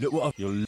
Look what you'll.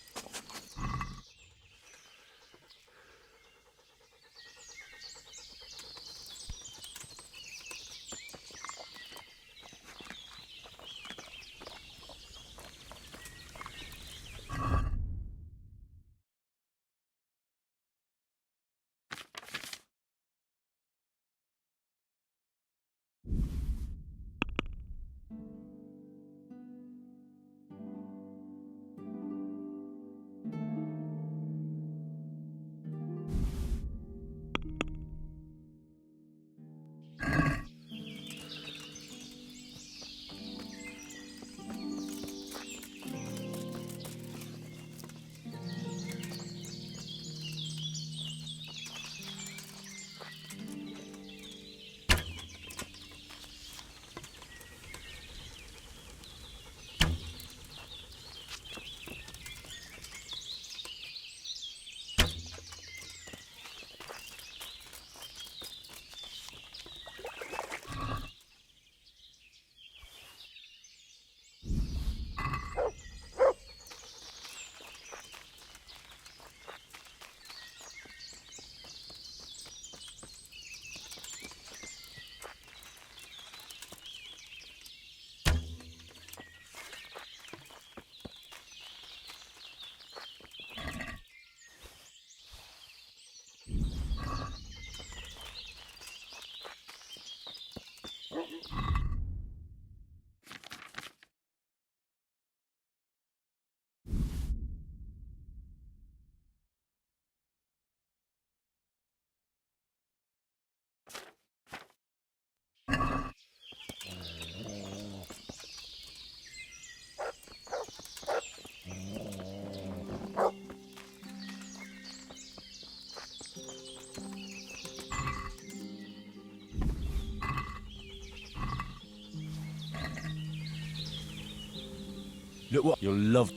Look what you'll love.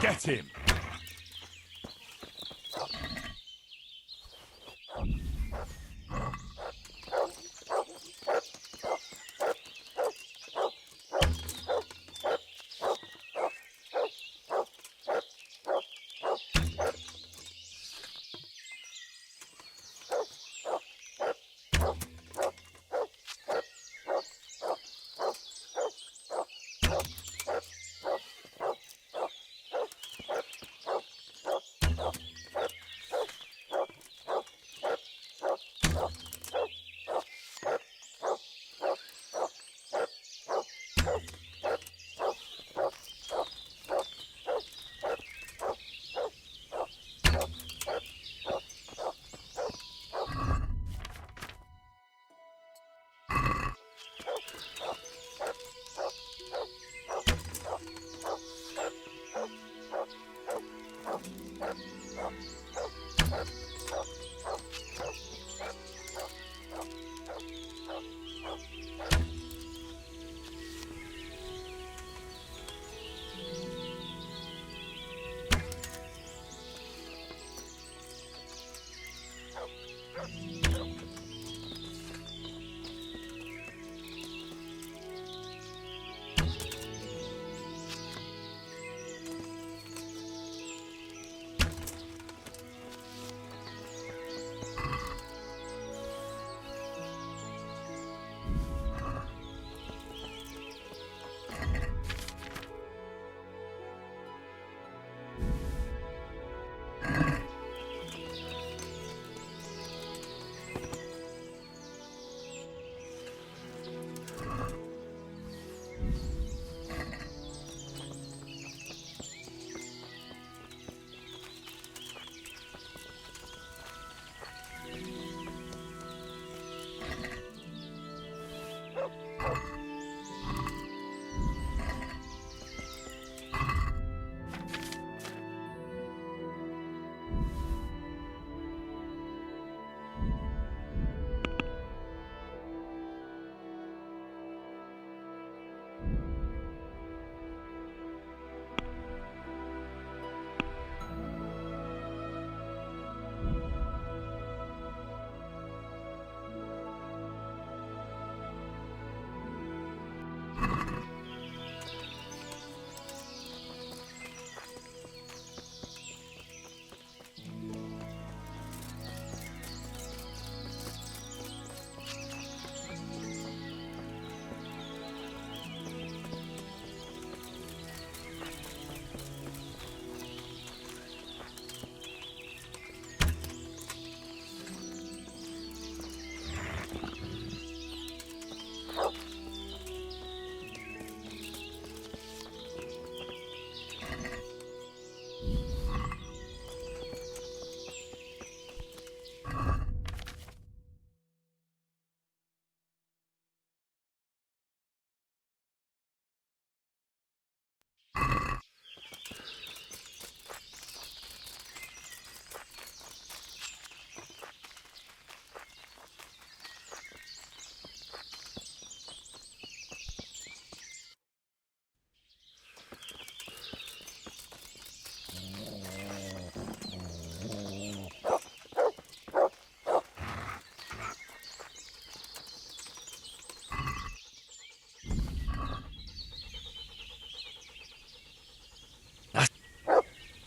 Get him!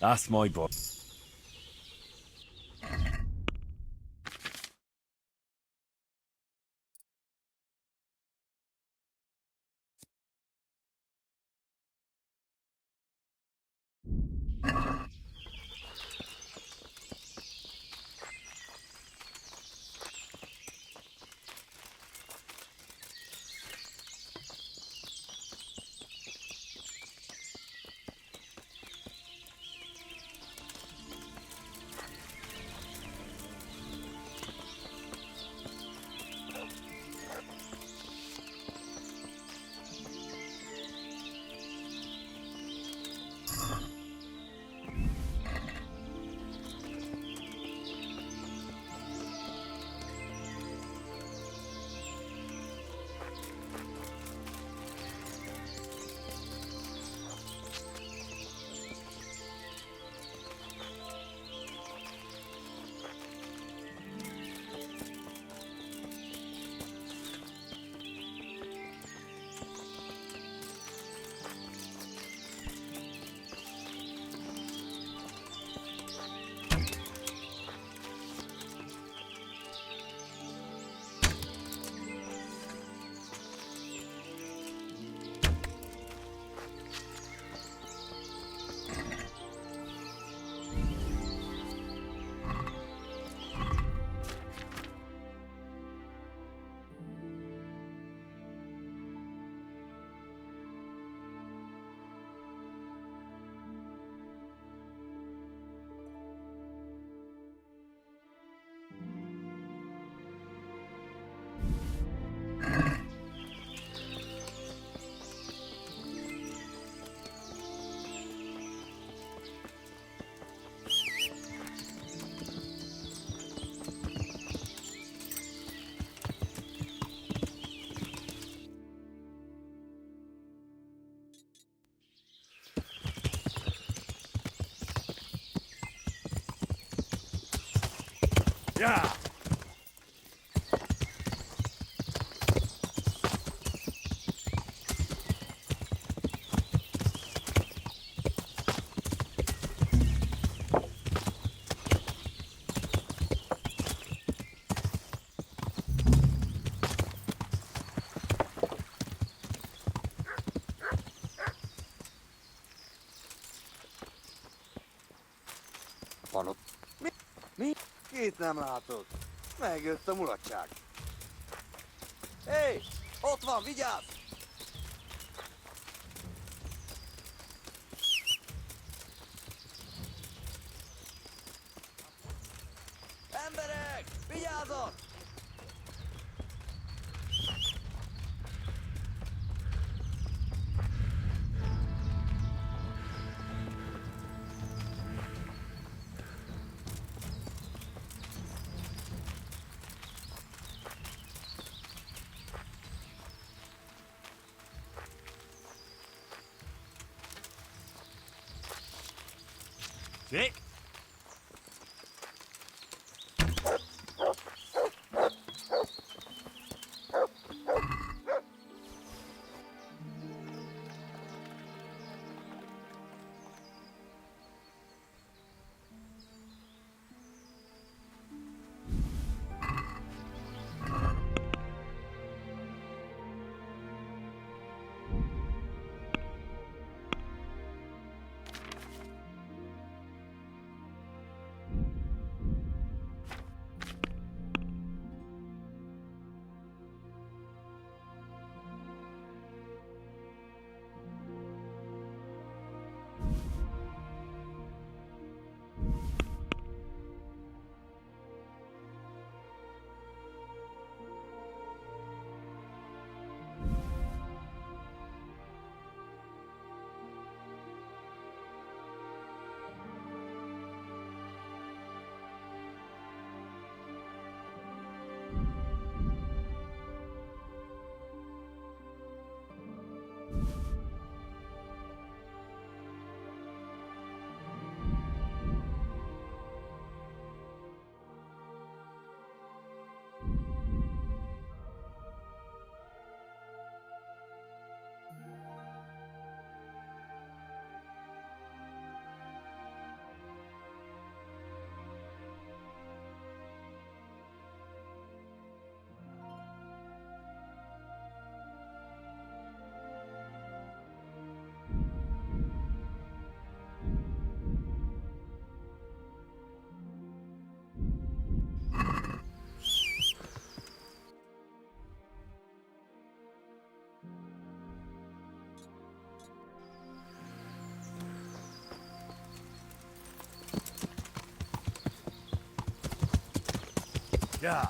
That's my boy. Yeah! Van ott. Mi? Két nem látod. Megjött a mulatság. Hé! Ott van, vigyázz! Emberek! Vigyázzat! Sick? Yeah.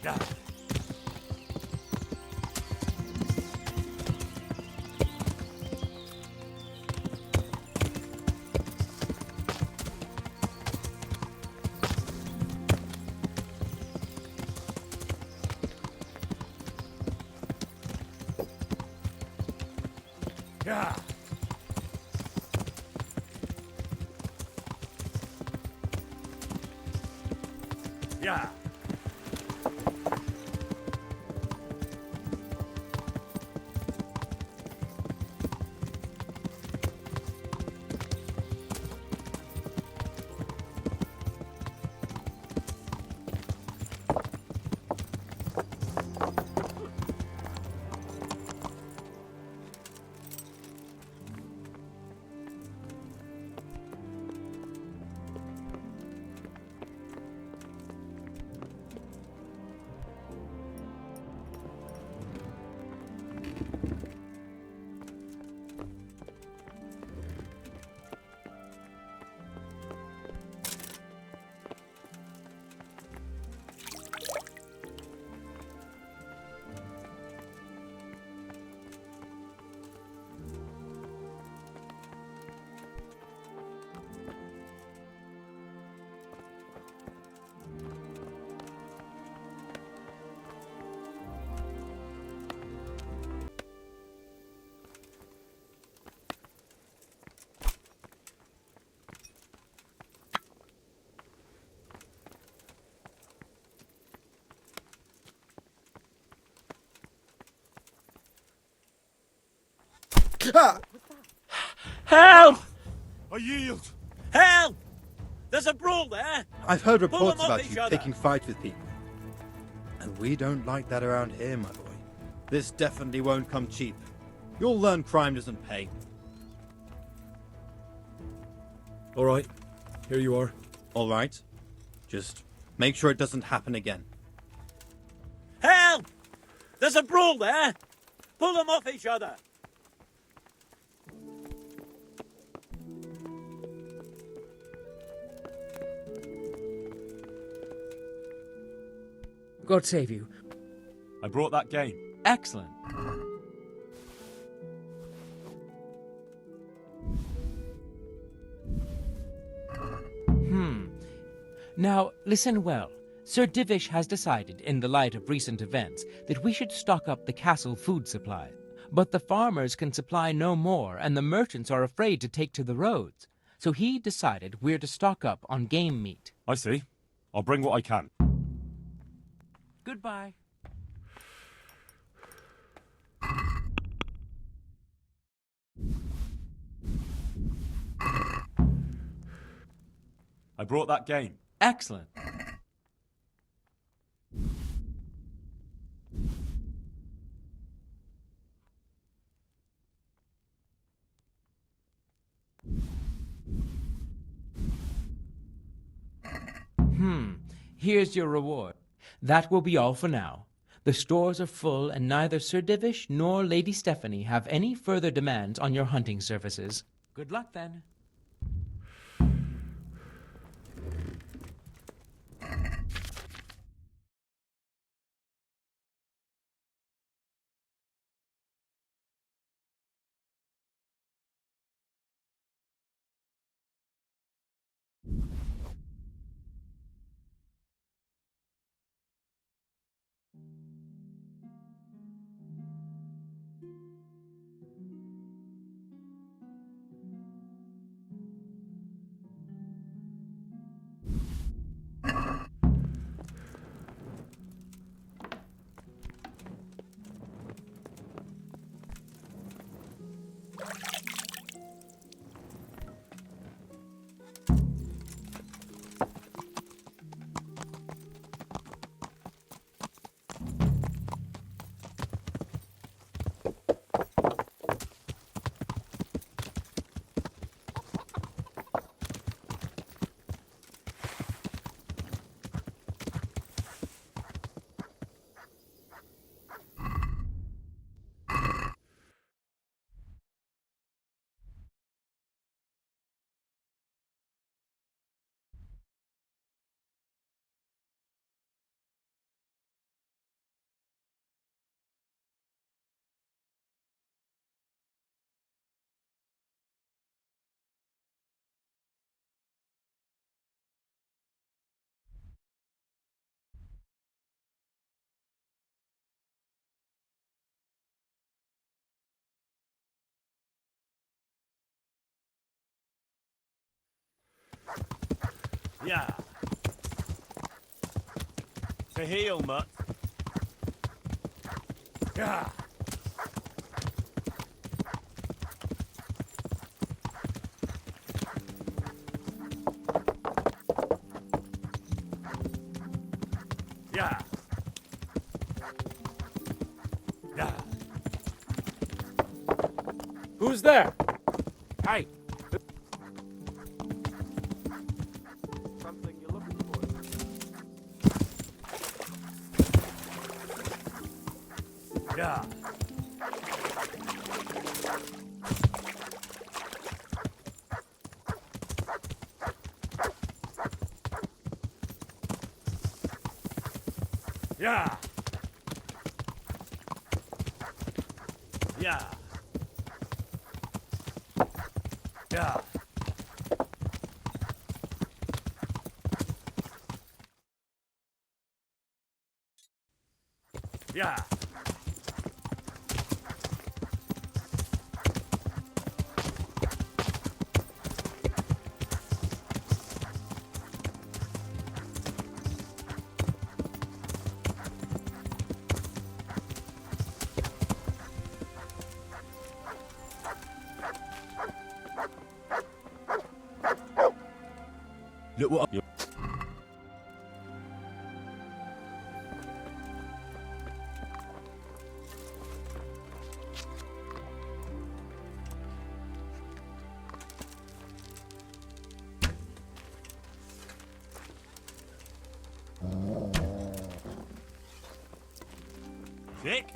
Yeah. Yeah. Yeah. Help! I yield. Help! There's a brawl there! I've heard Pull them reports off about each you other. picking fights with people. And we don't like that around here, my boy. This definitely won't come cheap. You'll learn crime doesn't pay. All right. Here you are. All right? Just make sure it doesn't happen again. Help! There's a brawl there! Pull them off each other! God save you. I brought that game. Excellent. Now, listen well. Sir Divish has decided, in the light of recent events, that we should stock up the castle food supply. But the farmers can supply no more, and the merchants are afraid to take to the roads. So he decided we're to stock up on game meat. I see. I'll bring what I can. Goodbye. I brought that game. Excellent. Here's your reward. That will be all for now. The stores are full, and neither Sir Divish nor Lady Stephanie have any further demands on your hunting services. Good luck, then. Yeah. To heal, mutt. Yeah. Yeah. Yeah. Who's there? Hey! Something you're looking for. Yeah. Yeah. Yeah. Yeah. Yeah. Look what I... Vic?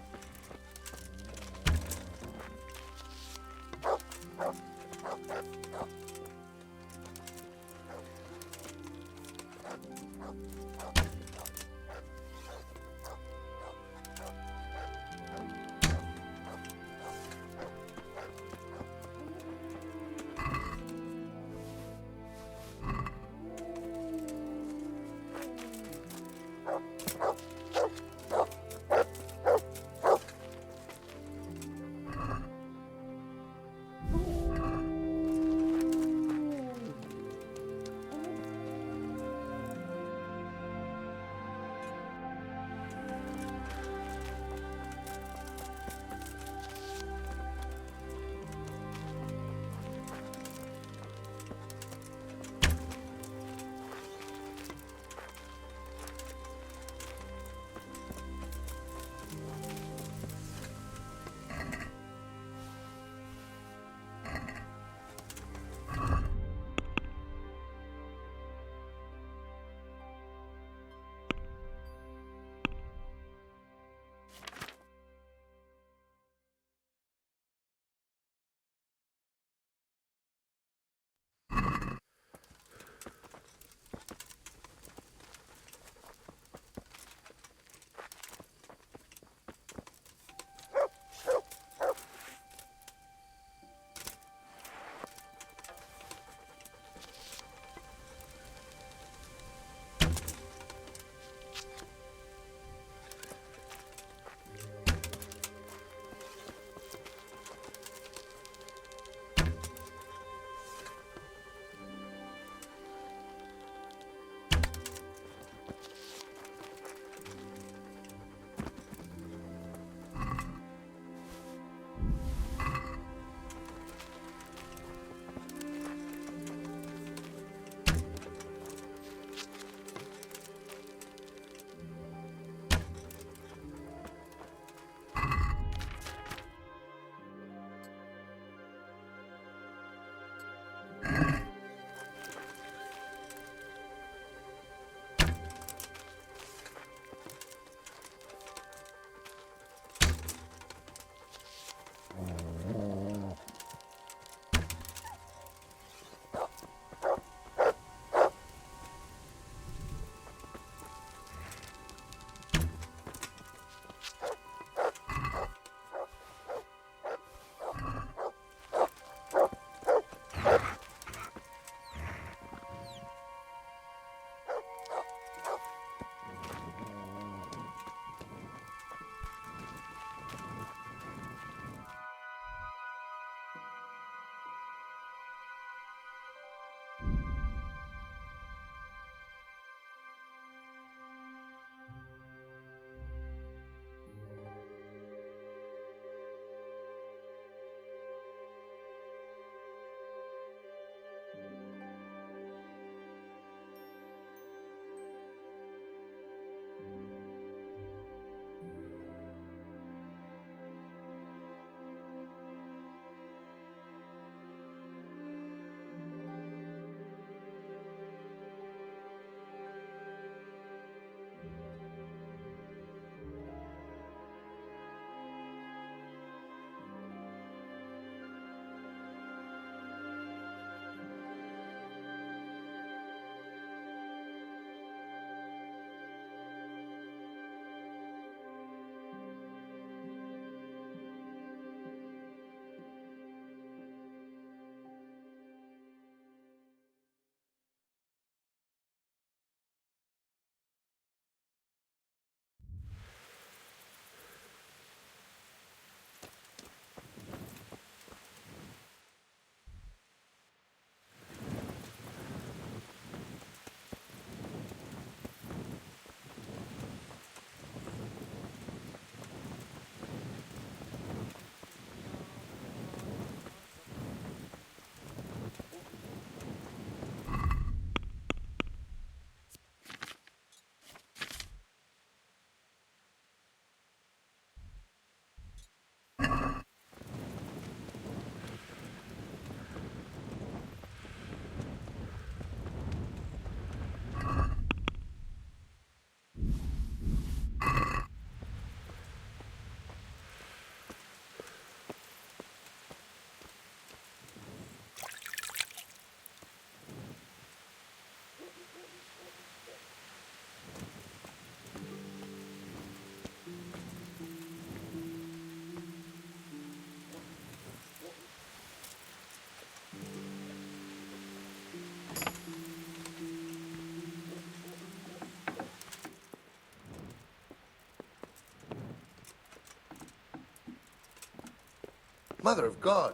Mother of God.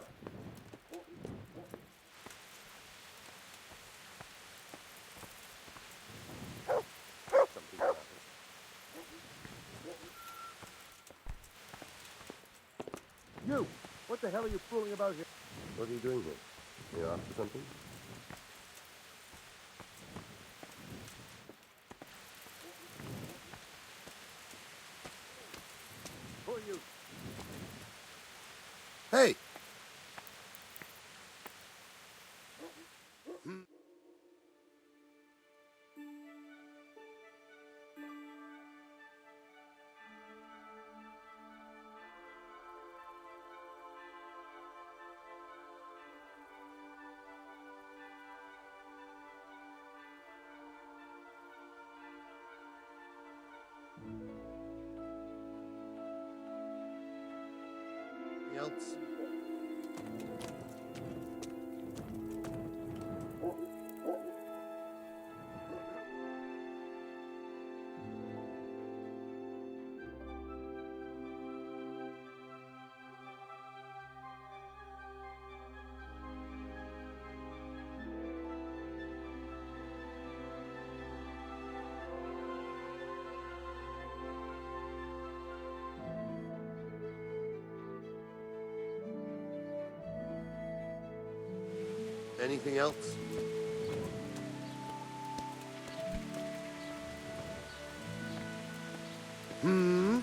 Something about it. You! What the hell are you fooling about here? What are you doing here? Are you after something? Who are you? Hey! Anything else? Anything else? Hmm?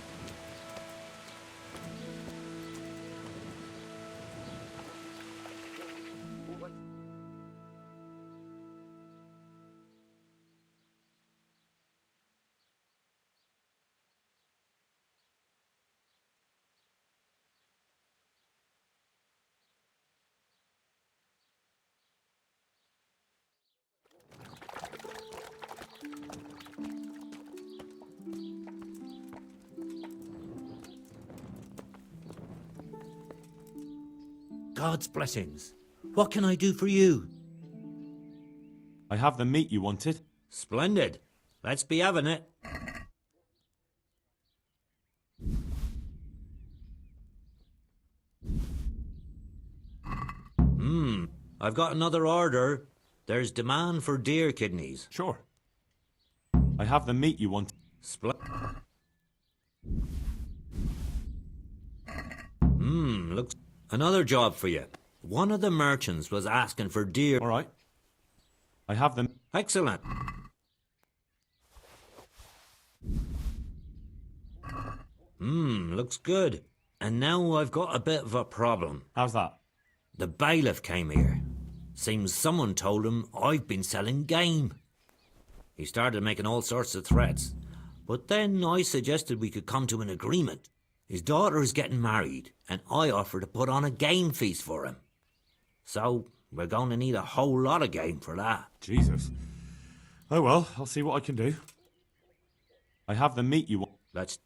God's blessings. What can I do for you? I have the meat you wanted. Splendid. Let's be having it. I've got another order. There's demand for deer kidneys. Sure. I have the meat you wanted. Looks... Another job for you. One of the merchants was asking for deer. All right. I have them. Excellent. Looks good. And now I've got a bit of a problem. How's that? The bailiff came here. Seems someone told him I've been selling game. He started making all sorts of threats. But then I suggested we could come to an agreement. His daughter is getting married, and I offered to put on a game feast for him. So, we're going to need a whole lot of game for that. Jesus. Oh well, I'll see what I can do. I have the meat you want. Let's...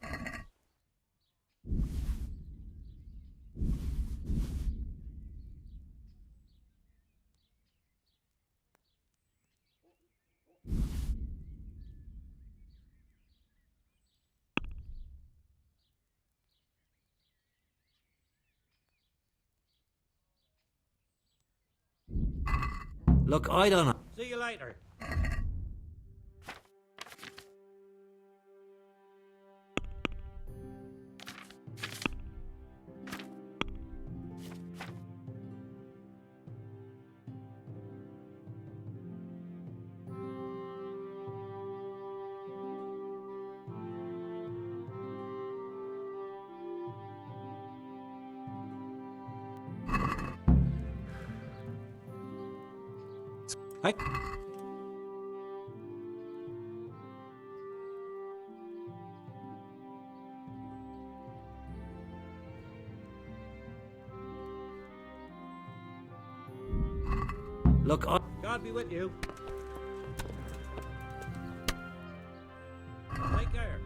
Look, I don't know. See you later. Hey. Look, God be with you. Take care.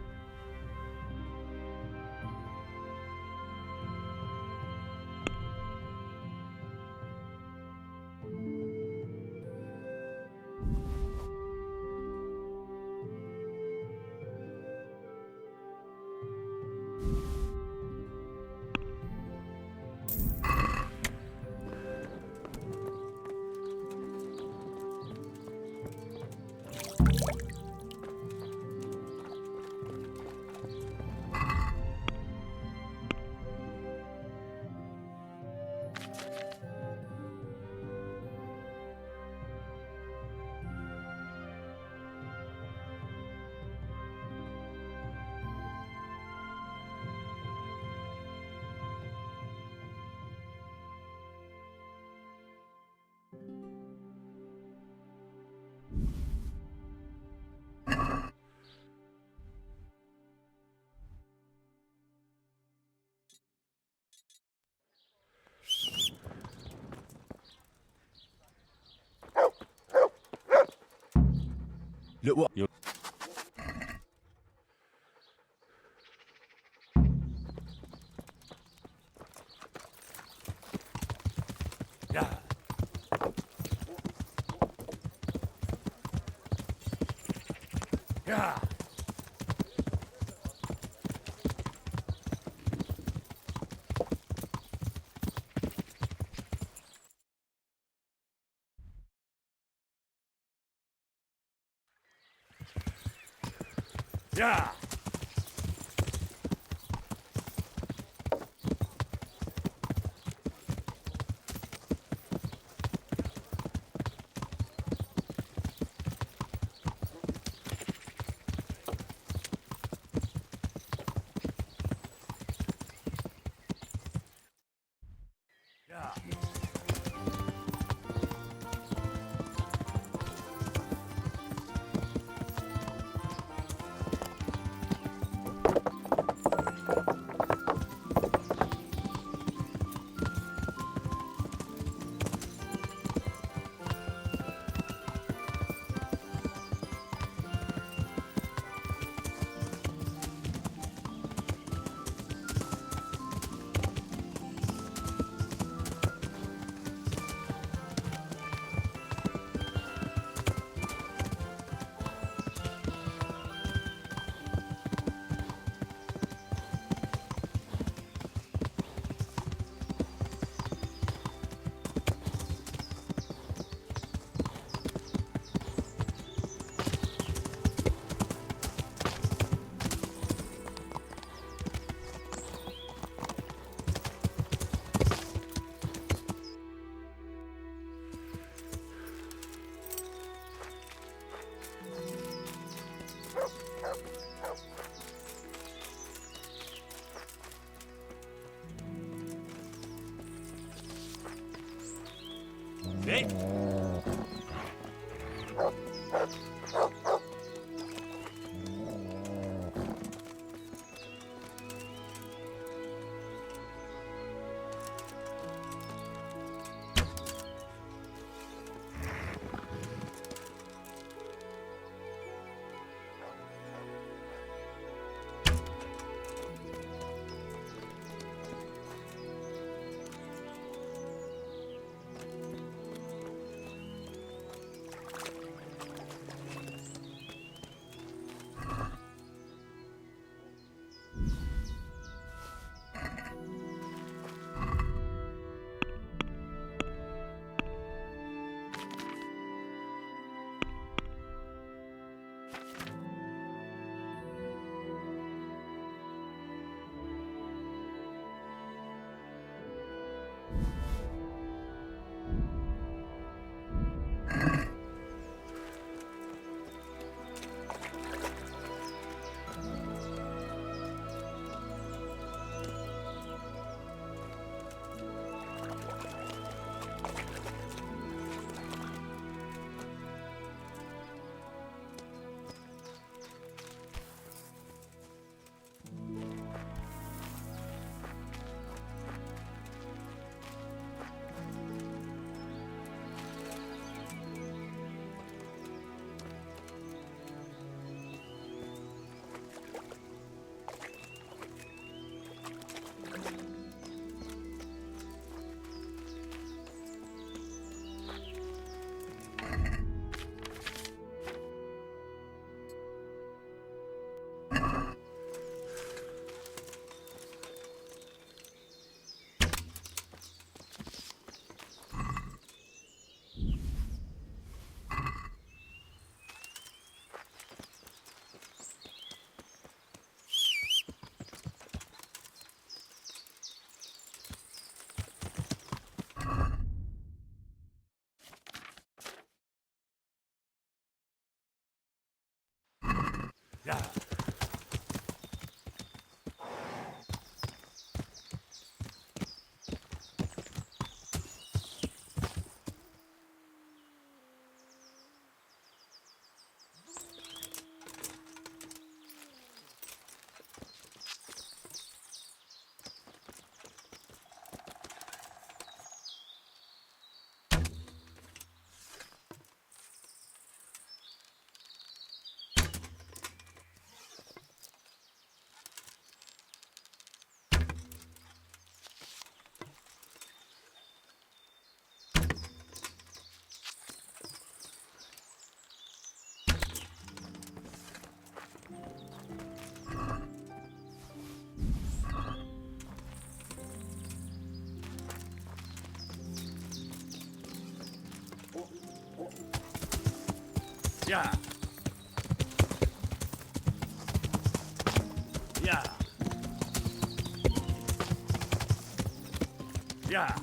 Look what? You're... Yeah. Yeah. Yeah. Yeah. Hey. Yeah. Yeah. Yeah. Yeah.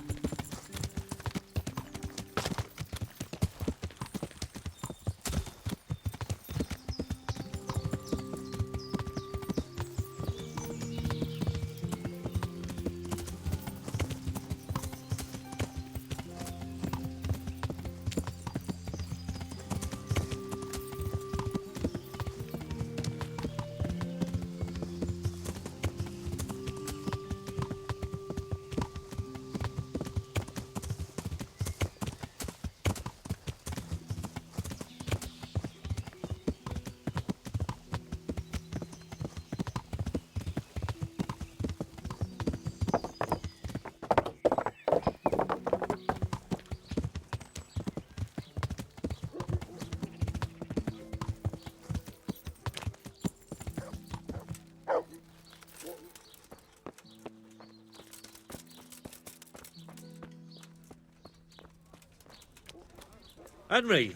Henry,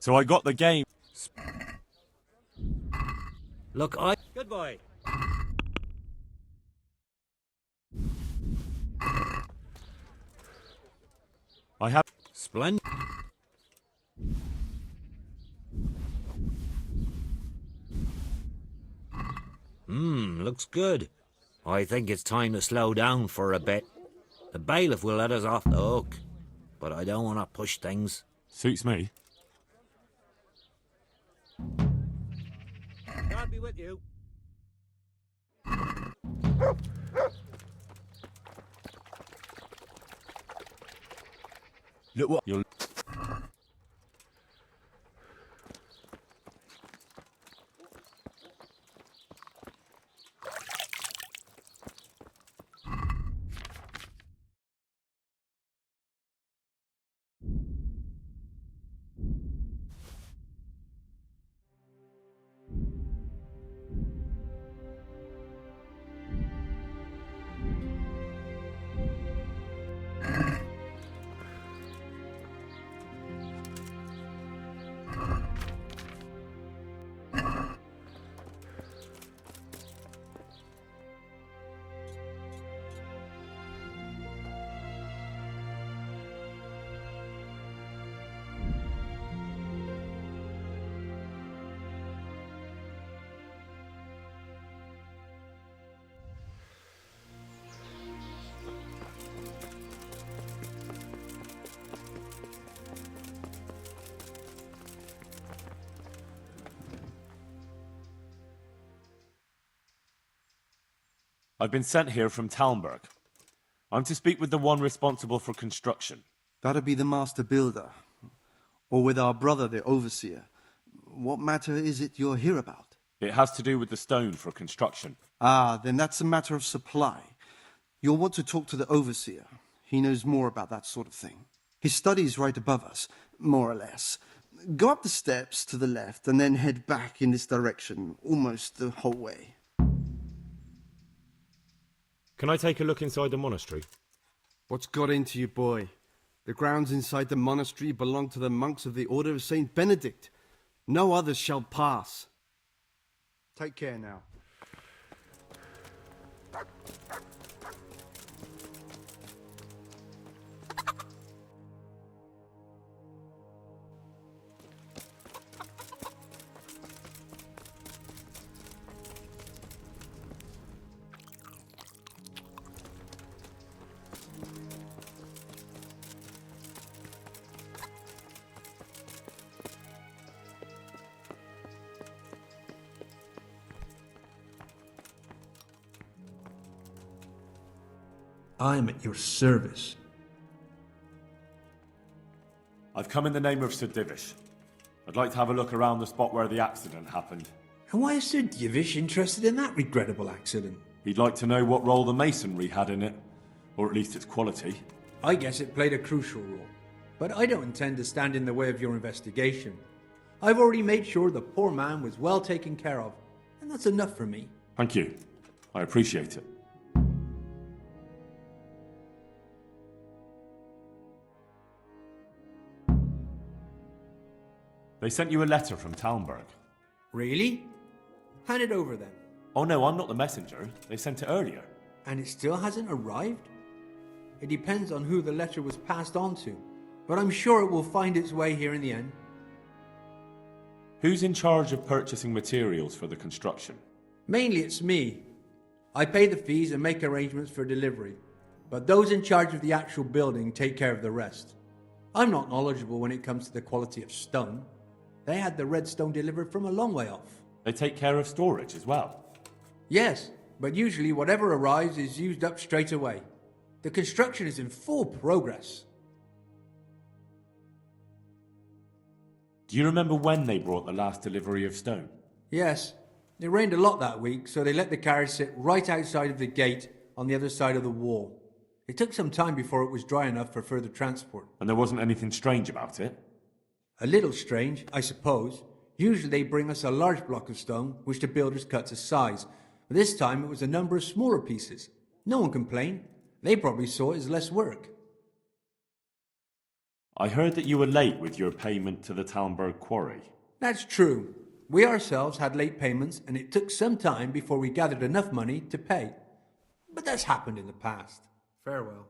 So I got the game. look, I... Goodbye. I have. Splendid. Looks good. I think it's time to slow down for a bit. The bailiff will let us off the hook, but I don't want to push things. Suits me. God be with you. Look what you're. I've been sent here from Talmberg. I'm to speak with the one responsible for construction. That'd be the master builder. Or with our brother, the overseer. What matter is it you're here about? It has to do with the stone for construction. Ah, then that's a matter of supply. You'll want to talk to the overseer. He knows more about that sort of thing. His study's right above us, more or less. Go up the steps to the left and then head back in this direction, almost the whole way. Can I take a look inside the monastery? What's got into you, boy? The grounds inside the monastery belong to the monks of the Order of Saint Benedict. No others shall pass. Take care now. I am at your service. I've come in the name of Sir Divish. I'd like to have a look around the spot where the accident happened. And why is Sir Divish interested in that regrettable accident? He'd like to know what role the masonry had in it, or at least its quality. I guess it played a crucial role. But I don't intend to stand in the way of your investigation. I've already made sure the poor man was well taken care of, and that's enough for me. Thank you. I appreciate it. They sent you a letter from Talmberg. Really? Hand it over then. Oh no, I'm not the messenger. They sent it earlier. And it still hasn't arrived? It depends on who the letter was passed on to, but I'm sure it will find its way here in the end. Who's in charge of purchasing materials for the construction? Mainly it's me. I pay the fees and make arrangements for delivery, but those in charge of the actual building take care of the rest. I'm not knowledgeable when it comes to the quality of stone. They had the red stone delivered from a long way off. They take care of storage as well. Yes, but usually whatever arrives is used up straight away. The construction is in full progress. Do you remember when they brought the last delivery of stone? Yes, it rained a lot that week, so they let the carriage sit right outside of the gate on the other side of the wall. It took some time before it was dry enough for further transport. And there wasn't anything strange about it? A little strange, I suppose. Usually they bring us a large block of stone, which the builders cut to size. But this time it was a number of smaller pieces. No one complained. They probably saw it as less work. I heard that you were late with your payment to the Talmberg quarry. That's true. We ourselves had late payments, and it took some time before we gathered enough money to pay. But that's happened in the past. Farewell.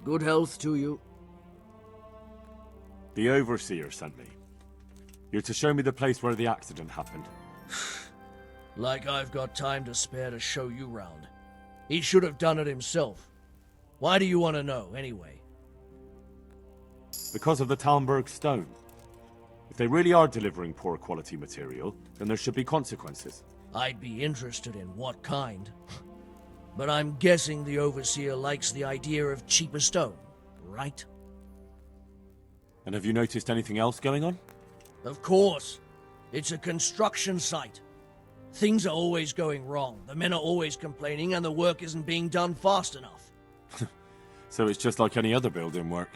Good health to you. The Overseer sent me. You're to show me the place where the accident happened. Like I've got time to spare to show you round. He should have done it himself. Why do you want to know, anyway? Because of the Talmberg stone. If they really are delivering poor quality material, then there should be consequences. I'd be interested in what kind. But I'm guessing the Overseer likes the idea of cheaper stone, right? And have you noticed anything else going on? Of course. It's a construction site. Things are always going wrong, the men are always complaining, and the work isn't being done fast enough. So it's just like any other building work?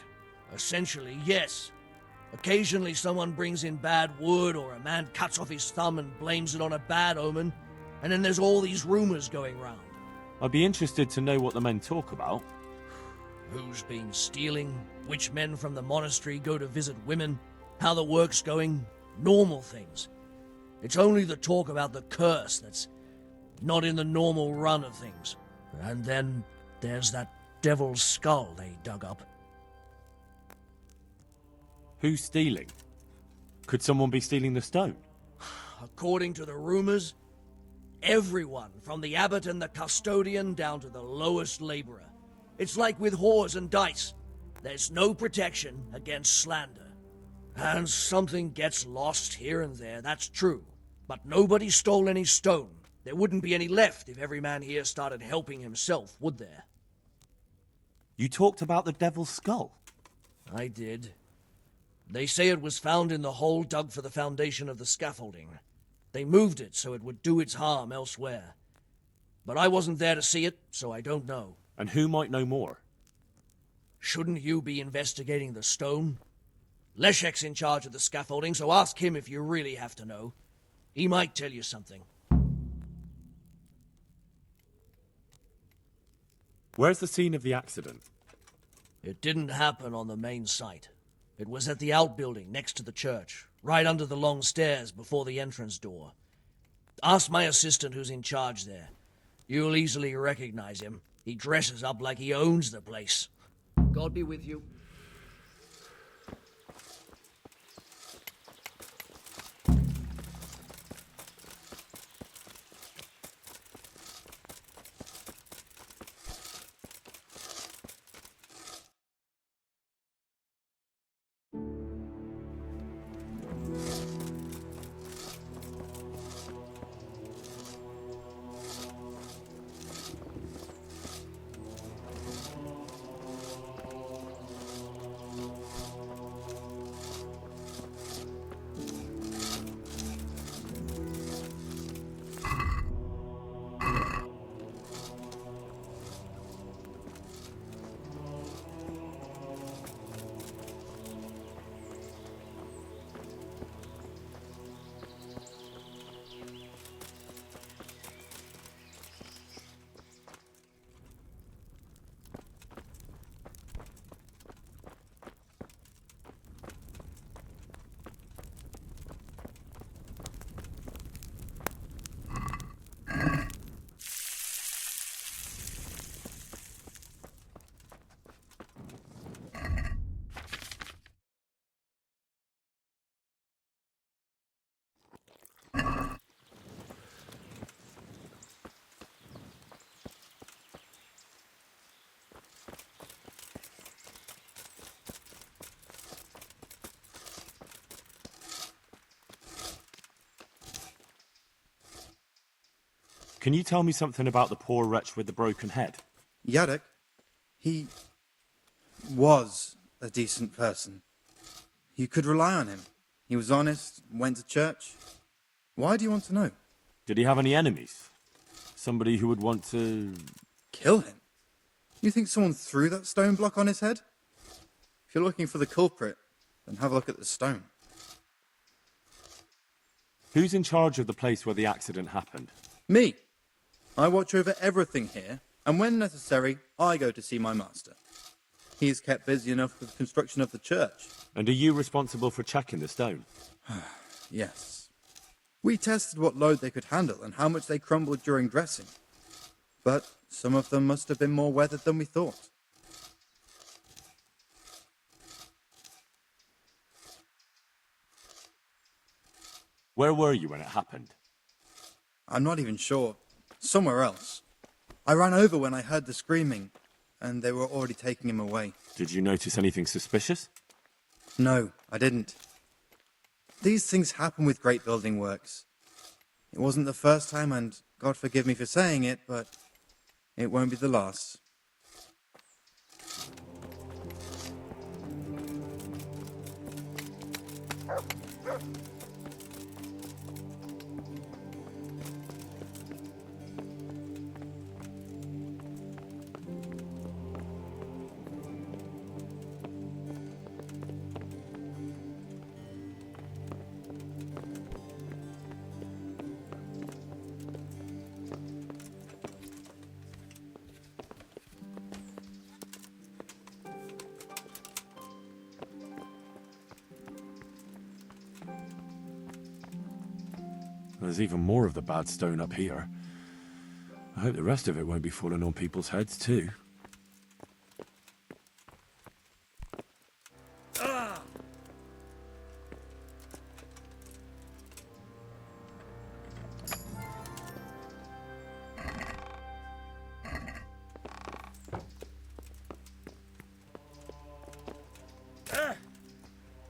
Essentially, yes. Occasionally someone brings in bad wood, or a man cuts off his thumb and blames it on a bad omen, and then there's all these rumors going round. I'd be interested to know what the men talk about. Who's been stealing, which men from the monastery go to visit women, how the work's going, normal things. It's only the talk about the curse that's not in the normal run of things. And then there's that devil's skull they dug up. Who's stealing? Could someone be stealing the stone? According to the rumors, everyone, from the abbot and the custodian down to the lowest laborer. It's like with whores and dice. There's no protection against slander. And something gets lost here and there, that's true. But nobody stole any stone. There wouldn't be any left if every man here started helping himself, would there? You talked about the devil's skull. I did. They say it was found in the hole dug for the foundation of the scaffolding. They moved it so it would do its harm elsewhere. But I wasn't there to see it, so I don't know. And who might know more? Shouldn't you be investigating the stone? Leszek's in charge of the scaffolding, so ask him if you really have to know. He might tell you something. Where's the scene of the accident? It didn't happen on the main site. It was at the outbuilding next to the church, right under the long stairs before the entrance door. Ask my assistant who's in charge there. You'll easily recognize him. He dresses up like he owns the place. God be with you. Can you tell me something about the poor wretch with the broken head? Yadok, he was a decent person. You could rely on him. He was honest, went to church. Why do you want to know? Did he have any enemies? Somebody who would want to... Kill him? You think someone threw that stone block on his head? If you're looking for the culprit, then have a look at the stone. Who's in charge of the place where the accident happened? Me. I watch over everything here, and when necessary, I go to see my master. He is kept busy enough with the construction of the church. And are you responsible for checking the stone? Yes. We tested what load they could handle and how much they crumbled during dressing. But some of them must have been more weathered than we thought. Where were you when it happened? I'm not even sure. Somewhere else. I ran over when I heard the screaming, and they were already taking him away. Did you notice anything suspicious? No, I didn't. These things happen with great building works. It wasn't the first time, and God forgive me for saying it, but it won't be the last. There's even more of the bad stone up here. I hope the rest of it won't be falling on people's heads too.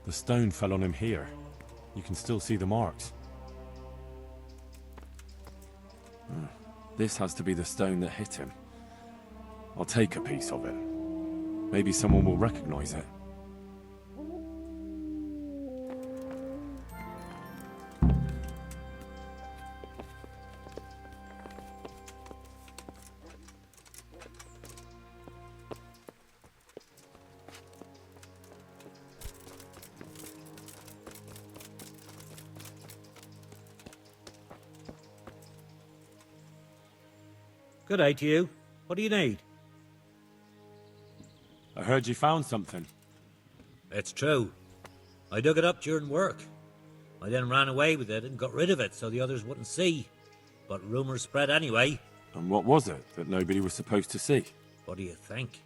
The stone fell on him here. You can still see the marks. This has to be the stone that hit him. I'll take a piece of it. Maybe someone will recognize it. Good day to you. What do you need? I heard you found something. It's true. I dug it up during work. I then ran away with it and got rid of it so the others wouldn't see. But rumours spread anyway. And what was it that nobody was supposed to see? What do you think?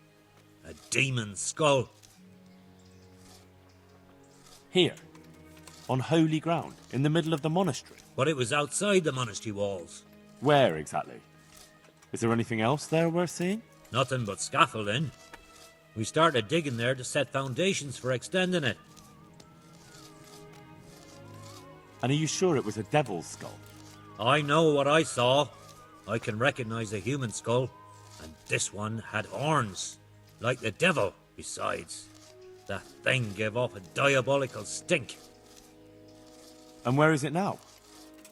A demon skull. Here. On holy ground, in the middle of the monastery. But it was outside the monastery walls. Where exactly? Is there anything else there worth seeing? Nothing but scaffolding. We started digging there to set foundations for extending it. And are you sure it was a devil's skull? I know what I saw. I can recognize a human skull. And this one had horns. Like the devil, besides. That thing gave off a diabolical stink. And where is it now?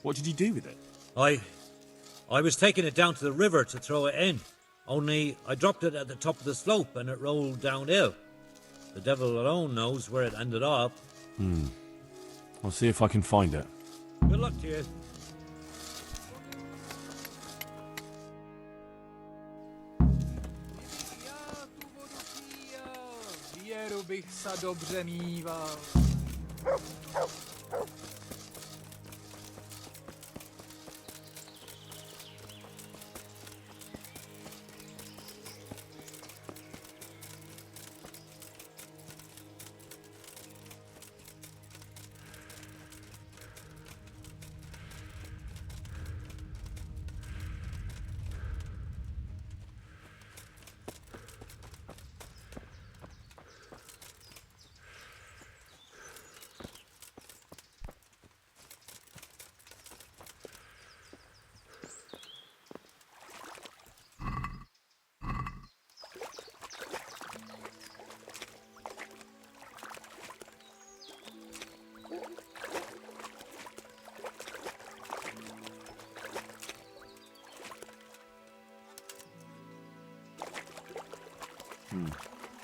What did you do with it? I was taking it down to the river to throw it in. Only I dropped it at the top of the slope and it rolled downhill. The devil alone knows where it ended up. I'll see if I can find it. Good luck to you. Věru bych sa dobře míval.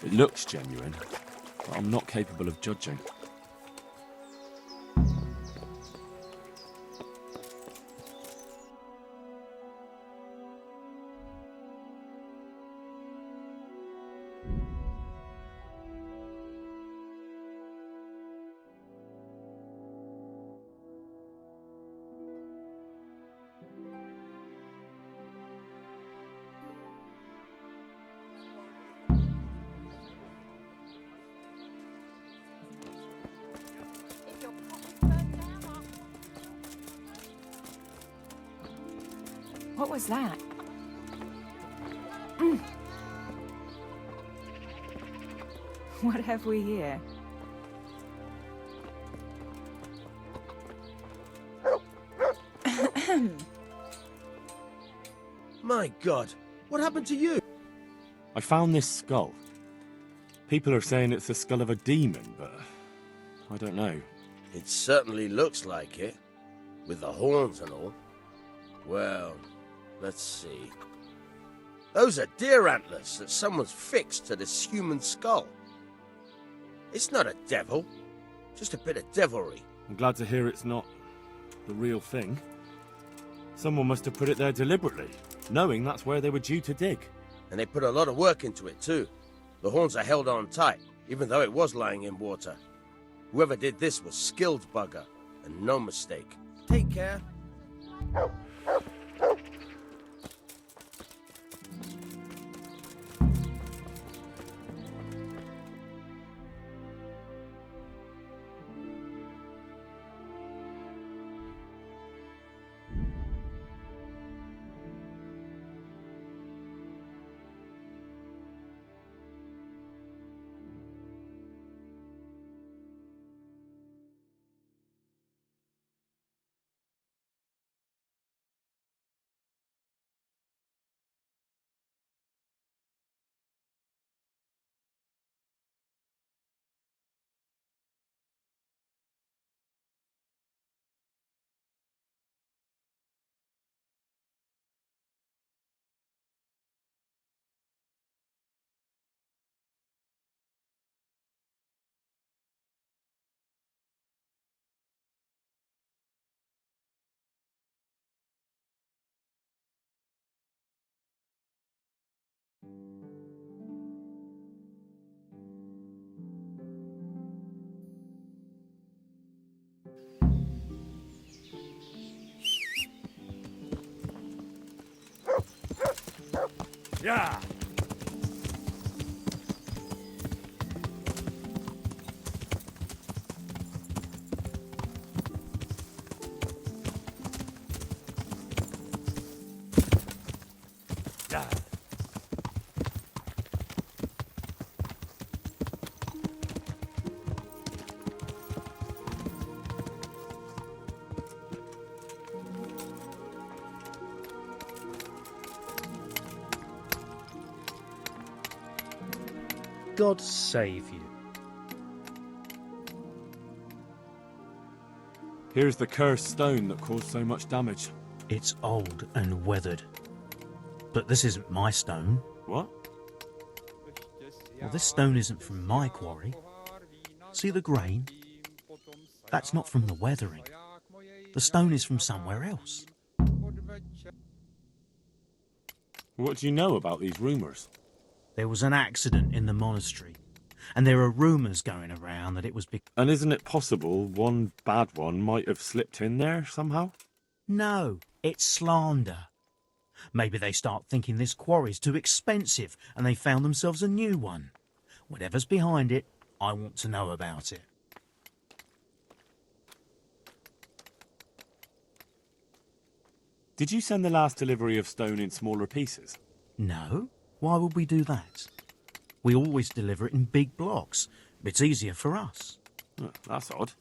It looks genuine, but I'm not capable of judging. What was that? What have we here? My God, what happened to you? I found this skull. People are saying it's the skull of a demon, but I don't know. It certainly looks like it, with the horns and all. Well, let's see. Those are deer antlers that someone's fixed to this human skull. It's not a devil, just a bit of devilry. I'm glad to hear it's not the real thing. Someone must have put it there deliberately, knowing that's where they were due to dig. And they put a lot of work into it too. The horns are held on tight, even though it was lying in water. Whoever did this was skilled bugger, and no mistake. Take care. Yeah! God save you. Here's the cursed stone that caused so much damage. It's old and weathered. But this isn't my stone. What? Well, this stone isn't from my quarry. See the grain? That's not from the weathering. The stone is from somewhere else. What do you know about these rumours? There was an accident in the monastery, and there are rumours going around that it was because... And isn't it possible one bad one might have slipped in there somehow? No, it's slander. Maybe they start thinking this quarry's too expensive, and they found themselves a new one. Whatever's behind it, I want to know about it. Did you send the last delivery of stone in smaller pieces? No. Why would we do that? We always deliver it in big blocks. It's easier for us. That's odd.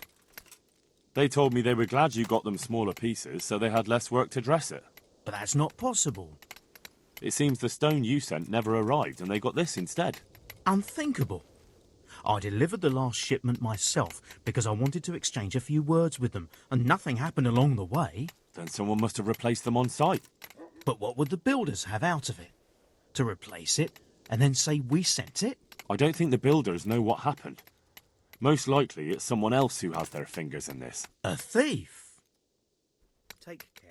They told me they were glad you got them smaller pieces, so they had less work to dress it. But that's not possible. It seems the stone you sent never arrived, and they got this instead. Unthinkable. I delivered the last shipment myself because I wanted to exchange a few words with them, and nothing happened along the way. Then someone must have replaced them on site. But what would the builders have out of it? To replace it, and then say we sent it? I don't think the builders know what happened. Most likely it's someone else who has their fingers in this. A thief? Take care.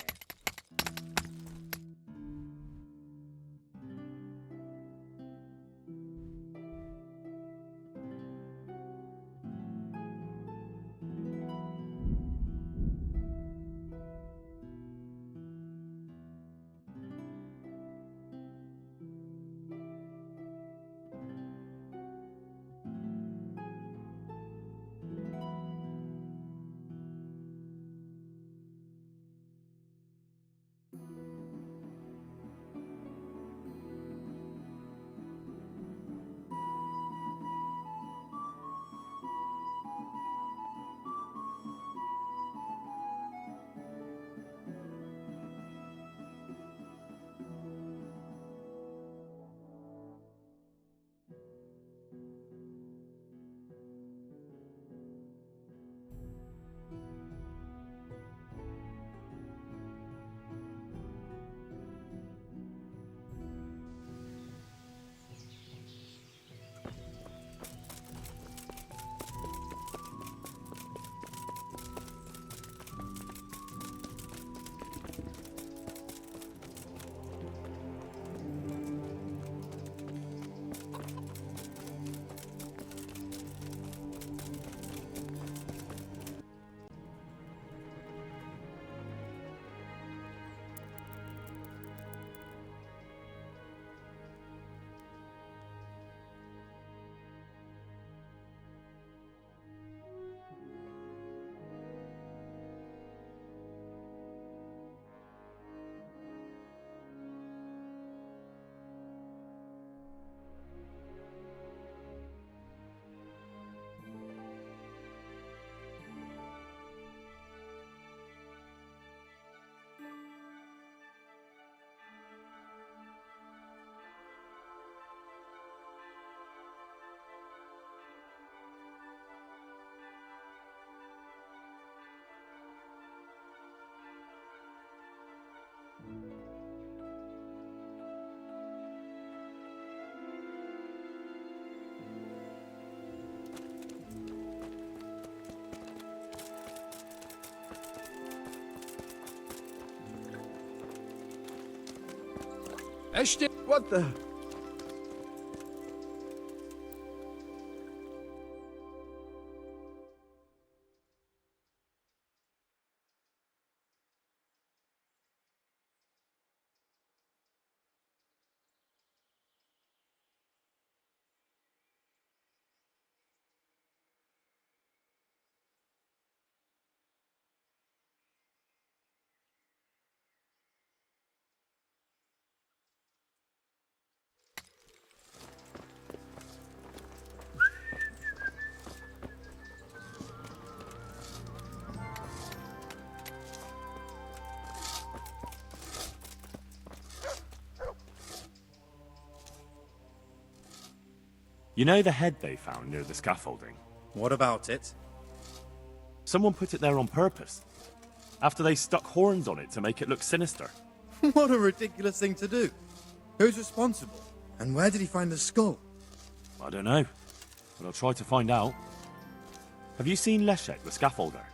What the? You know the head they found near the scaffolding? What about it? Someone put it there on purpose. After they stuck horns on it to make it look sinister. What a ridiculous thing to do. Who's responsible? And where did he find the skull? I don't know, but I'll try to find out. Have you seen Leszek, the scaffolder?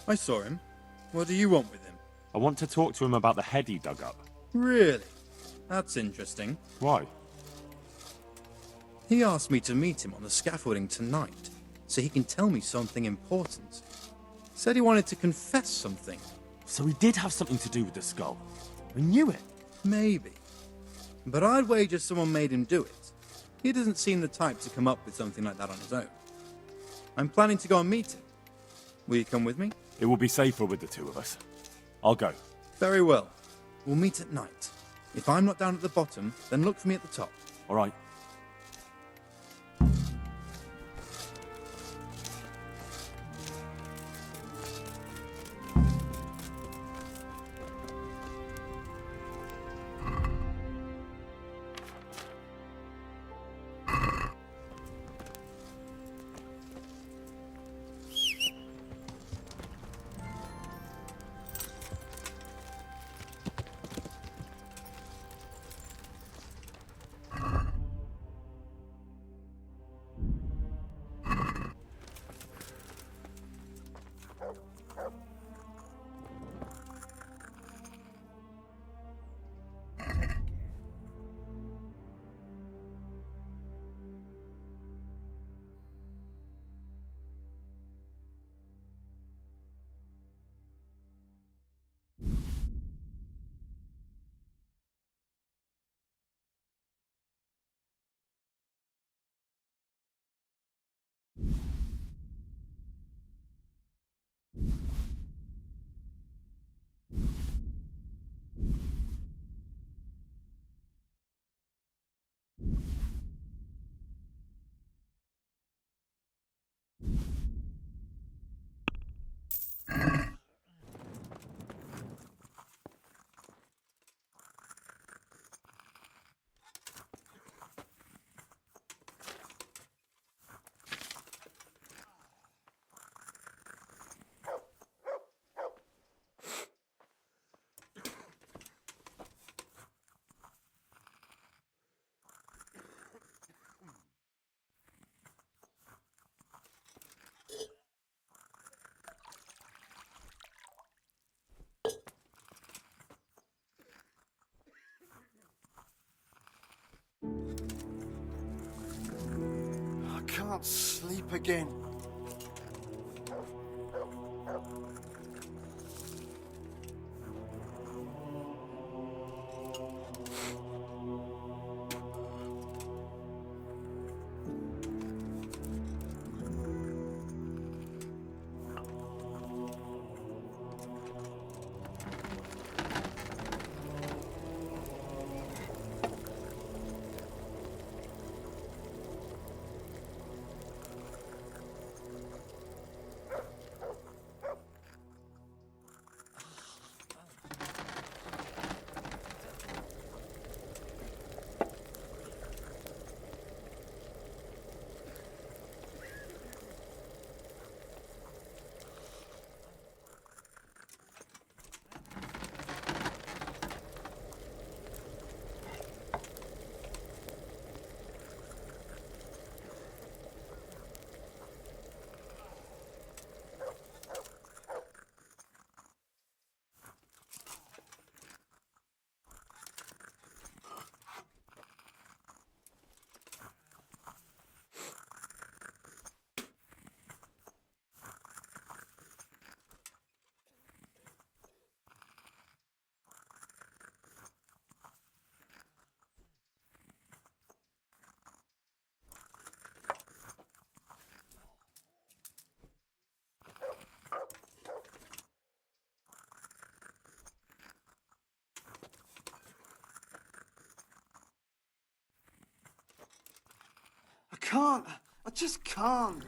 I saw him. What do you want with him? I want to talk to him about the head he dug up. Really? That's interesting. Why? He asked me to meet him on the scaffolding tonight, so he can tell me something important. Said he wanted to confess something. So he did have something to do with the skull. I knew it. Maybe. But I'd wager someone made him do it. He doesn't seem the type to come up with something like that on his own. I'm planning to go and meet him. Will you come with me? It will be safer with the two of us. I'll go. Very well. We'll meet at night. If I'm not down at the bottom, then look for me at the top. All right. can't sleep again. I can't. I just can't.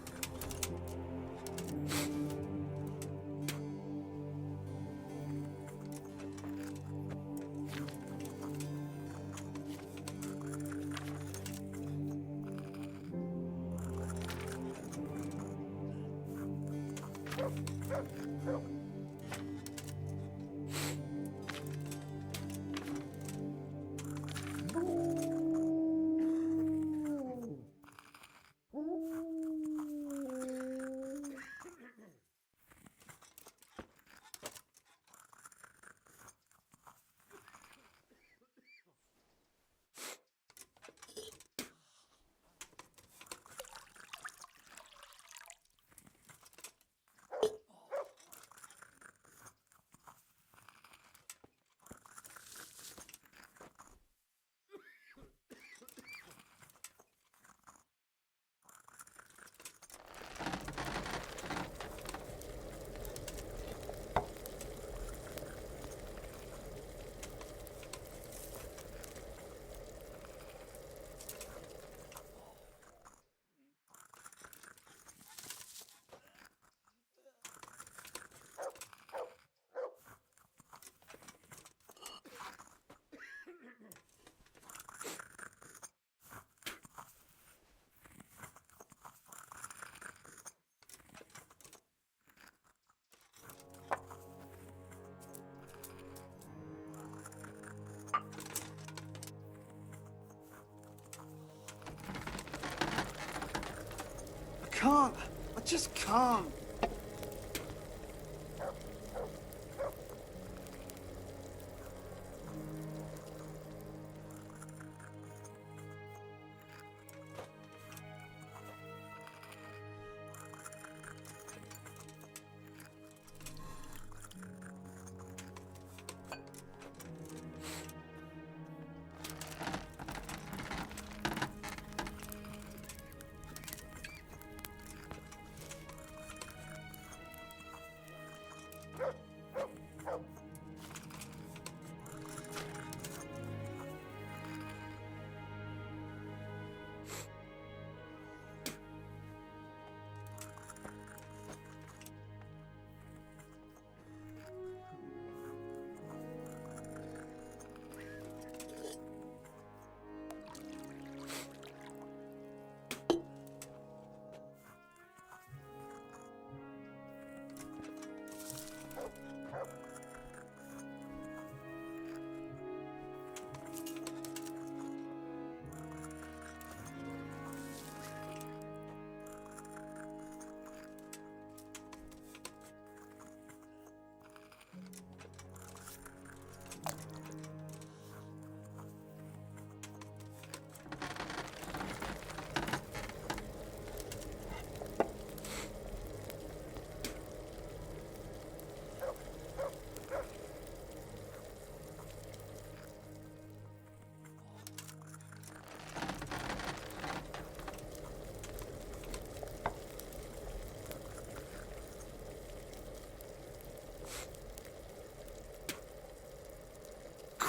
Can't. I just can't.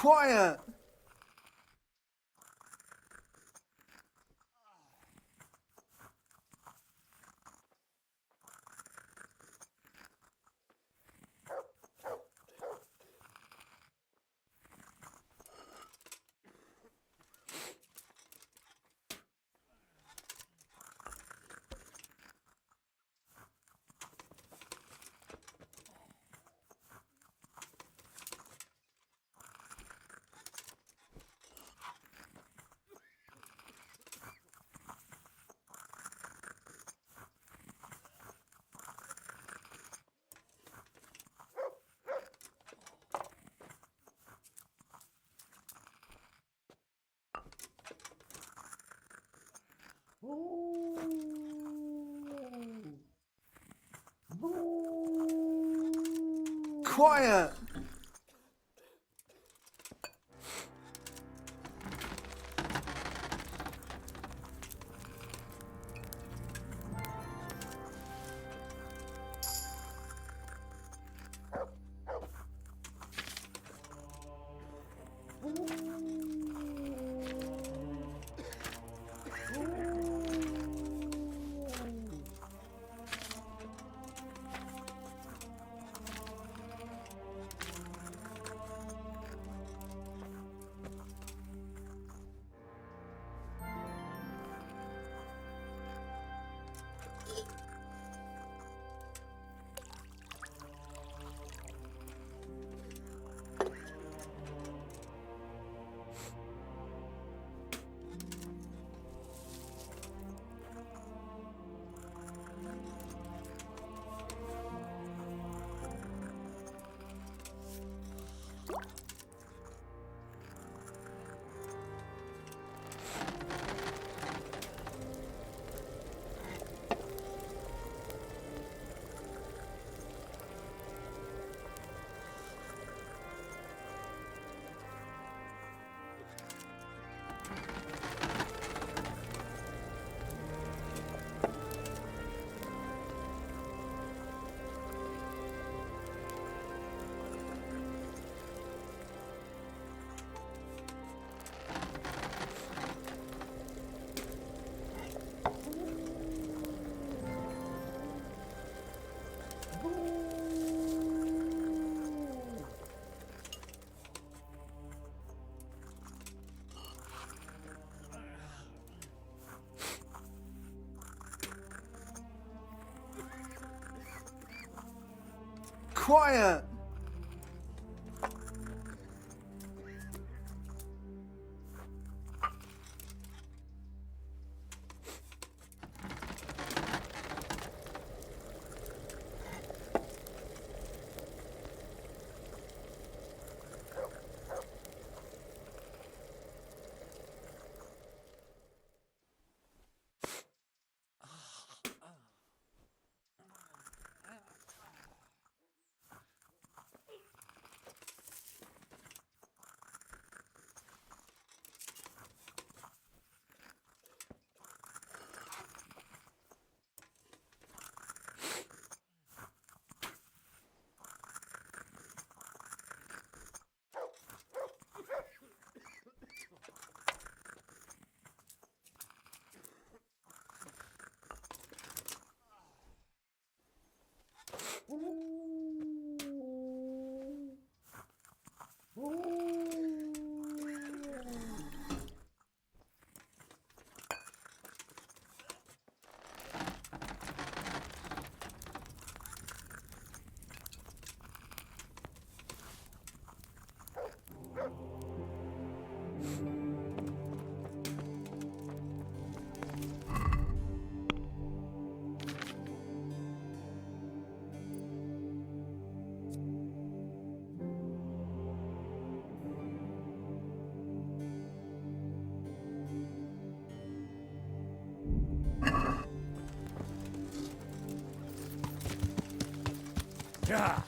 Quiet! Quiet! Quiet! Yeah.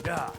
Yeah.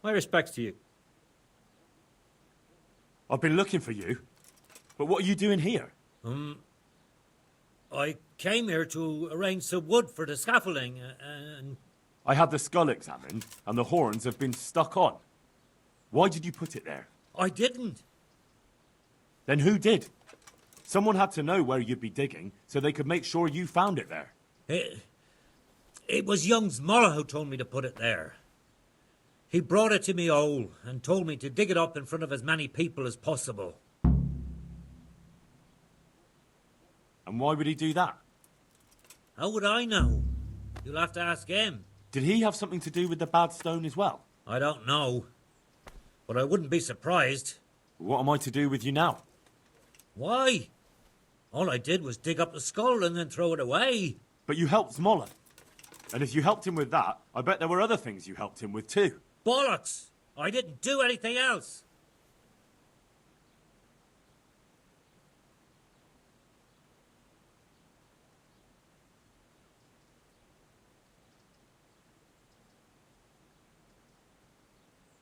My respects to you. I've been looking for you. But what are you doing here? I came here to arrange some wood for the scaffolding, and... I had the skull examined, and the horns have been stuck on. Why did you put it there? I didn't. Then who did? Someone had to know where you'd be digging, so they could make sure you found it there. It was young Zmolla who told me to put it there. He brought it to me hole and told me to dig it up in front of as many people as possible. And why would he do that? How would I know? You'll have to ask him. Did he have something to do with the bad stone as well? I don't know. But I wouldn't be surprised. What am I to do with you now? Why? All I did was dig up the skull and then throw it away. But you helped Zmolla. And if you helped him with that, I bet there were other things you helped him with too. Bollocks! I didn't do anything else.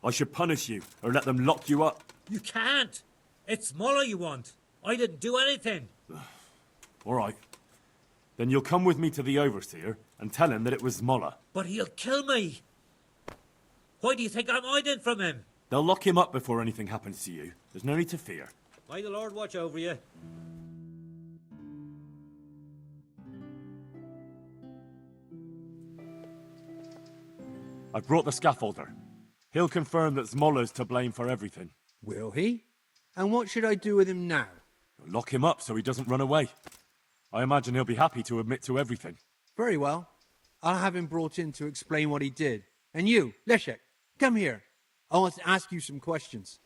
I should punish you, or let them lock you up. You can't. It's Zmolla you want. I didn't do anything. All right. Then you'll come with me to the Overseer and tell him that it was Zmolla. But he'll kill me. Why do you think I'm hiding from him? They'll lock him up before anything happens to you. There's no need to fear. May the Lord watch over you. I've brought the scaffolder. He'll confirm that Zmolla's to blame for everything. Will he? And what should I do with him now? Lock him up so he doesn't run away. I imagine he'll be happy to admit to everything. Very well. I'll have him brought in to explain what he did. And you, Leszek, come here. I want to ask you some questions.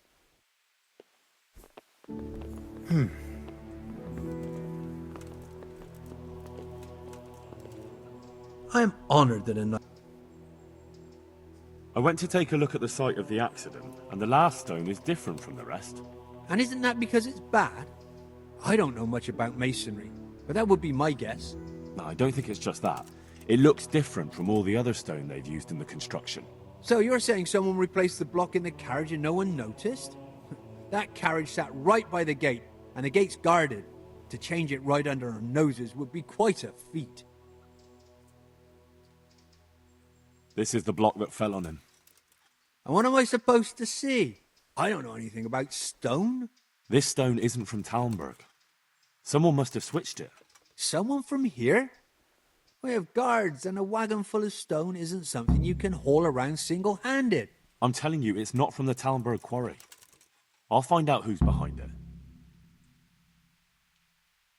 I am honored that a... I went to take a look at the site of the accident, and the last stone is different from the rest. And isn't that because it's bad? I don't know much about masonry, but that would be my guess. No, I don't think it's just that. It looks different from all the other stone they've used in the construction. So you're saying someone replaced the block in the carriage and no one noticed? That carriage sat right by the gate, and the gate's guarded. To change it right under our noses would be quite a feat. This is the block that fell on him. And what am I supposed to see? I don't know anything about stone. This stone isn't from Talmberg. Someone must have switched it. Someone from here? We have guards, and a wagon full of stone isn't something you can haul around single-handed. I'm telling you, it's not from the Talmberg quarry. I'll find out who's behind it.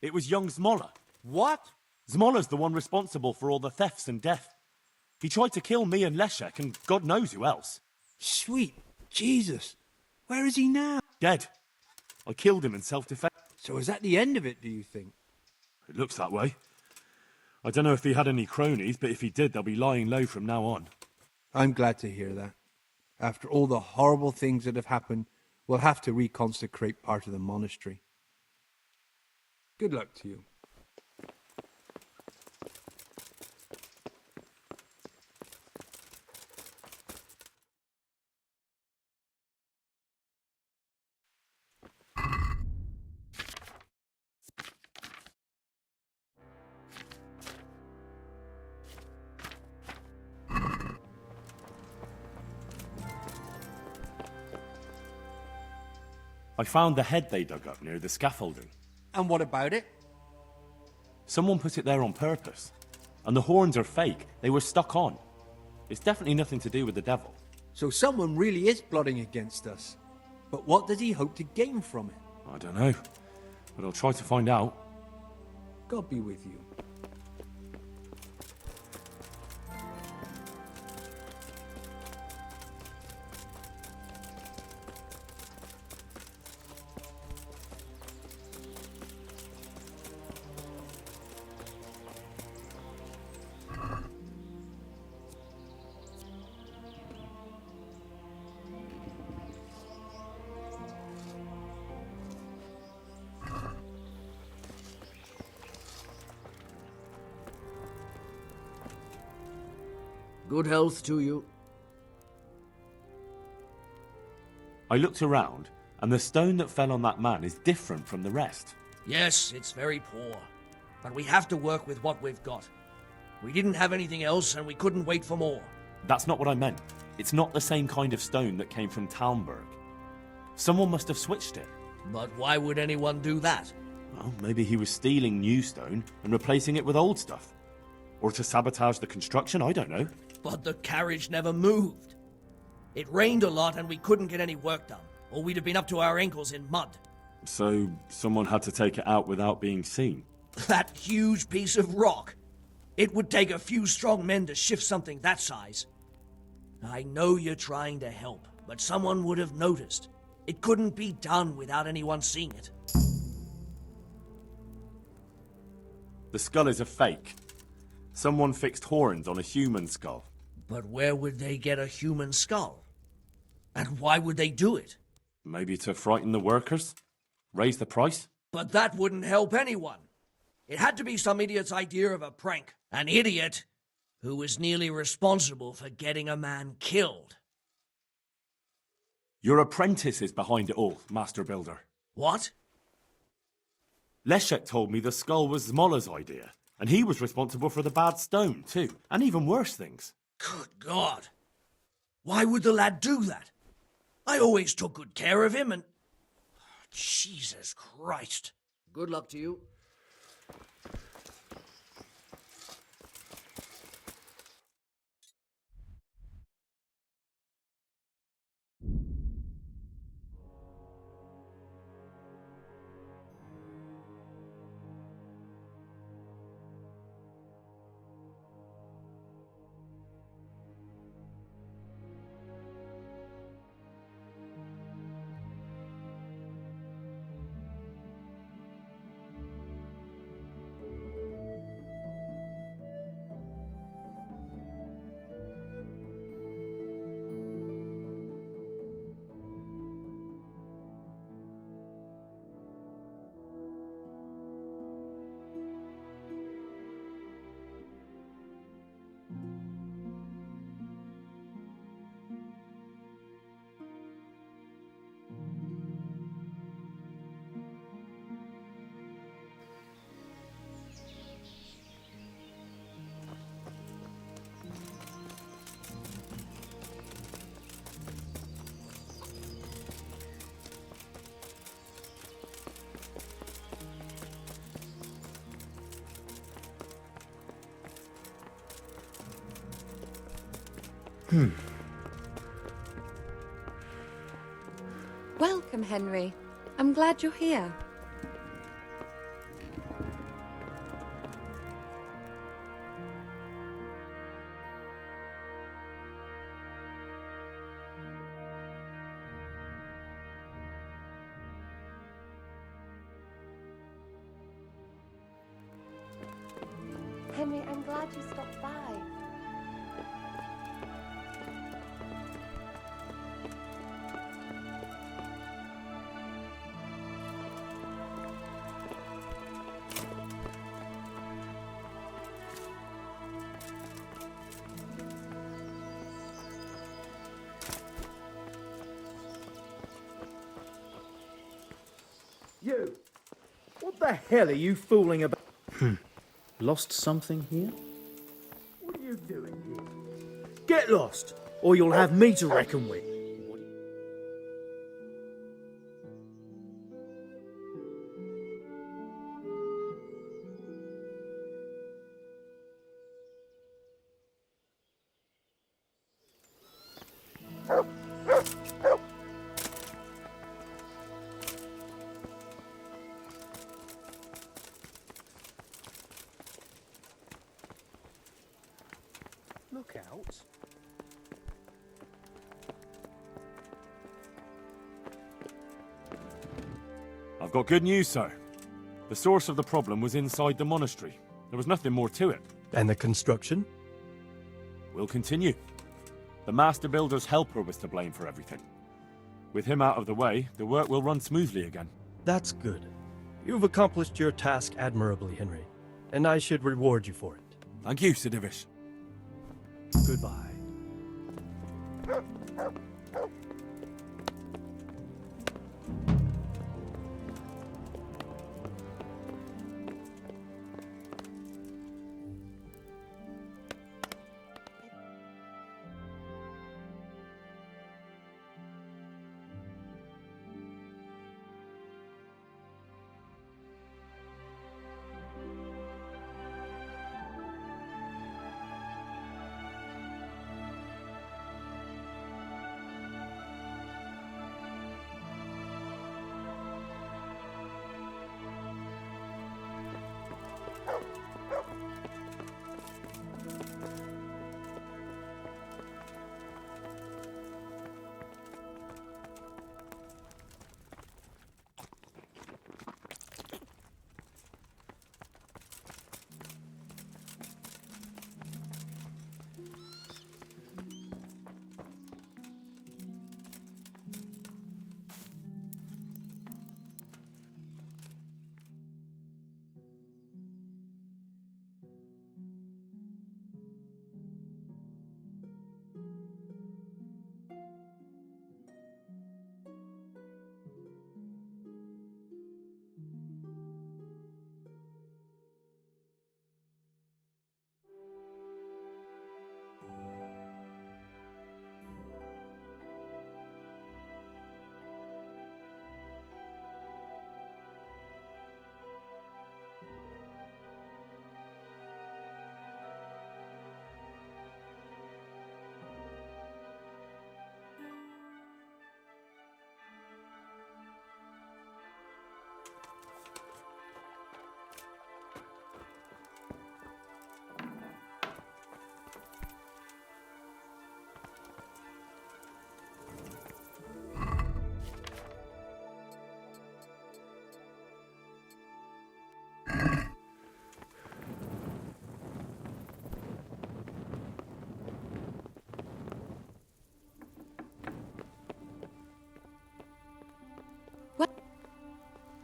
It was young Zmolla. What? Zmolla's the one responsible for all the thefts and death. He tried to kill me and Leszek, and God knows who else. Sweet Jesus. Where is he now? Dead. I killed him in self-defense. So is that the end of it, do you think? It looks that way. I don't know if he had any cronies, but if he did, they'll be lying low from now on. I'm glad to hear that. After all the horrible things that have happened, we'll have to reconsecrate part of the monastery. Good luck to you. I found the head they dug up near the scaffolding. And what about it? Someone put it there on purpose. And the horns are fake. They were stuck on. It's definitely nothing to do with the devil. So someone really is plotting against us. But what does he hope to gain from it? I don't know. But I'll try to find out. God be with you. Good health to you. I looked around, and the stone that fell on that man is different from the rest. Yes, it's very poor. But we have to work with what we've got. We didn't have anything else, and we couldn't wait for more. That's not what I meant. It's not the same kind of stone that came from Talmberg. Someone must have switched it. But why would anyone do that? Well, maybe he was stealing new stone and replacing it with old stuff. Or to sabotage the construction, I don't know. But the carriage never moved. It rained a lot and we couldn't get any work done, or we'd have been up to our ankles in mud. So someone had to take it out without being seen. That huge piece of rock. It would take a few strong men to shift something that size. I know you're trying to help, but someone would have noticed. It couldn't be done without anyone seeing it. The skull is a fake. Someone fixed horns on a human skull. But where would they get a human skull? And why would they do it? Maybe to frighten the workers? Raise the price? But that wouldn't help anyone. It had to be some idiot's idea of a prank. An idiot who was nearly responsible for getting a man killed. Your apprentice is behind it all, Master Builder. What? Leszek told me the skull was Zmola's idea, and he was responsible for the bad stone, too, and even worse things. Good God. Why would the lad do that? I always took good care of him and... Jesus Christ. Good luck to you. Welcome, Henry. I'm glad you're here. Henry, I'm glad you stopped by. You! What the hell are you fooling about? Lost something here? What are you doing here? Get lost, or you'll have me to reckon with. Look out. I've got good news, sir. The source of the problem was inside the monastery. There was nothing more to it. And the construction? We'll continue. The Master Builder's helper was to blame for everything. With him out of the way, the work will run smoothly again. That's good. You've accomplished your task admirably, Henry. And I should reward you for it. Thank you, Sidivish. Goodbye.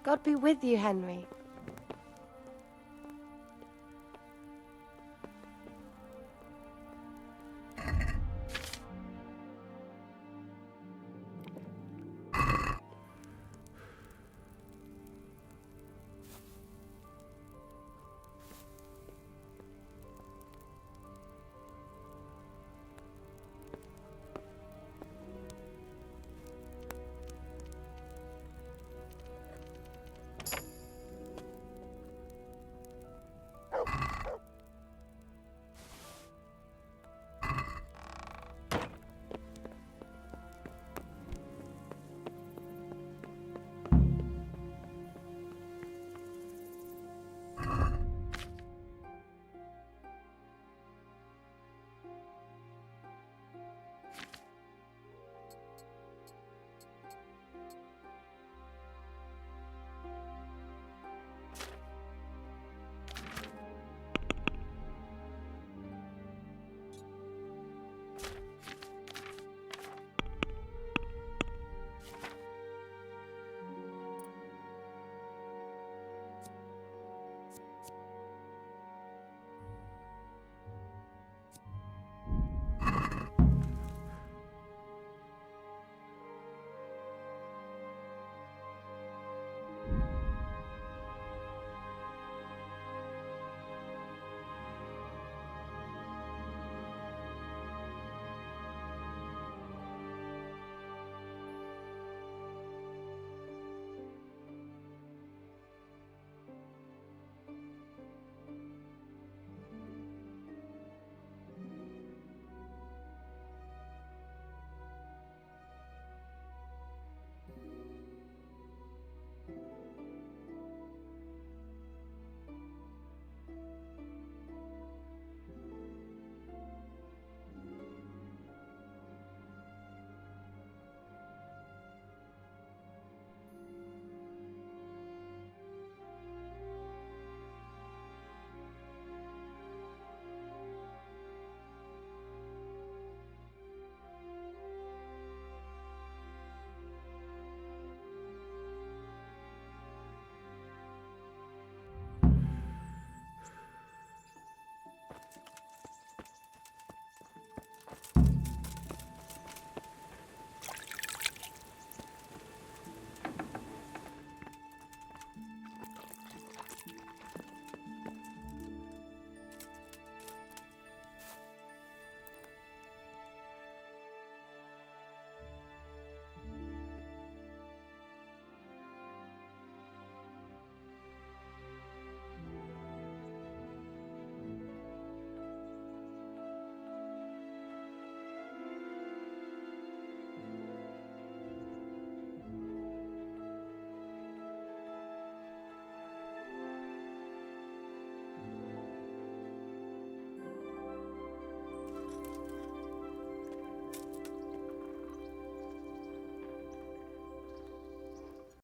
God be with you, Henry.